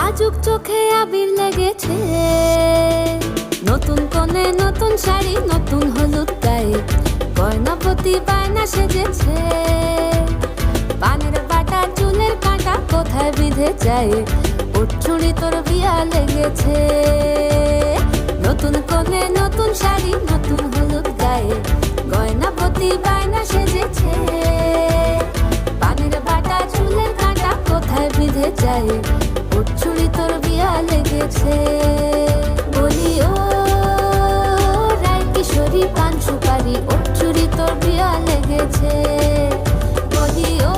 লাজুক চোখে আবির লেগেছে, নতুন কোণে নতুন শাড়ি নতুন হলুদ গায়ে, গয়নাপতি বায়না সেজেছে। পানের বাটা চুলের কাঁটা কোথায় বিঁধে যায়, ওর চুড়ি তোর বিয়া লেগেছে। নতুন কোণে নতুন শাড়ি নতুন হলুদ গায়ে, গয়নাপতি বায়না সেজেছে। পানের বাটা চুলের কাঁটা কোথায় বিঁধে যায়, ওর চুড়ি তোর বিয়া লেগেছে। বলি ও রায় কিশোরী পান সুপারি, ওর চুড়ি তোর বিয়া লেগেছে। বলি ও